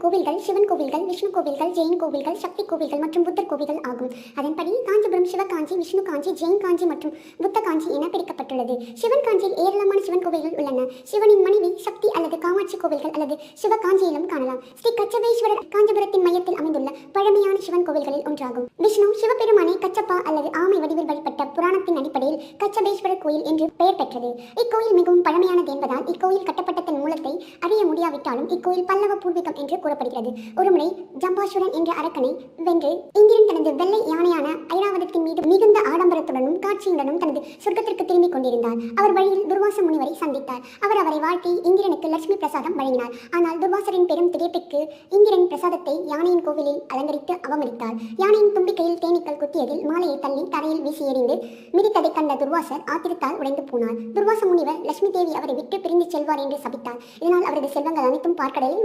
கோவில்கள் சிவன் கோவில்கள், விஷ்ணு கோவில்கள், ஜெயின் கோவில்கள், சக்தி கோவில்கள் மற்றும் புத்தர் கோவில்கள் ஆகும். அதன்படி காஞ்சிபுரம் சிவகாஞ்சி, விஷ்ணு காஞ்சி, ஜெயின் காஞ்சி மற்றும் புத்த காஞ்சி என பிரிக்கப்பட்டுள்ளது. சிவன் காஞ்சியில் ஏராளமான சிவன் கோவில்கள் உள்ளன. சிவனின் மனைவி சக்தி அல்லது காமாட்சி கோவில்கள் அல்லது சிவகாஞ்சியிலும் காணலாம். ஸ்ரீ கச்சபேஸ்வரர் காஞ்சிபுரத்தின் மையத்தில் அமைந்துள்ள பழமையான சிவன் கோவில்களில் ஒன்றாகும். விஷ்ணு சிவபெருமானை கச்சப்பா அல்லது ஆமை வடிவில் வழிபட்ட புராணத்தின் அடிப்படையில் கச்சபேஸ்வரர் கோயில் என்று பெயர் பெற்றது. இக்கோயில் மிகவும் பழமையானது என்பதால் இக்கோயில் கட்டப்பட்டதன் மூலத்தை அறிய முடியாவிட்டாலும் இக்கோயில் பல்லவ பூர்வீகம் என்று கூறப்படுகிறது. ஒருமுறை ஜம்பாசுரன் என்ற அரக்கனை வென்று இந்திரன் தனது வெள்ளை யானையான ஐராவதத்தின் மீது மிகுந்த ஆடம்பரத்துடனும் காட்சியுடனும் தனது சொர்க்கத்திற்கு திரும்பிக் கொண்டிருந்தார். அவர் வழியில் துர்வாச முனிவரை சந்தித்தார். அவர் அவரை வாழ்த்தி இந்திரனுக்கு லட்சுமி பிரசாதம் வழங்கினார். ஆனால் துர்வாசரின் பெரும் திகைப்பிற்கு இந்திரன் பிரசாதத்தை யானையின் கோவிலில் அலங்கரித்து அவமதித்தார். யானையின் தும்பிக்கையில் தேனீக்கள் குத்தியதில் மாலையை தள்ளி தரையில் வீசி எறிந்து மிதித்ததை கண்ட துர்வாசர் ஆத்திரத்தால் உடைந்து போனார். துர்வாச முனிவர் லட்சுமி தேவி அவரை விட்டு பிரிந்து செல்வார் என்று சபித்தார். இதனால் அவரது செல்வங்கள் அனைத்தும் பார்க்கடலில்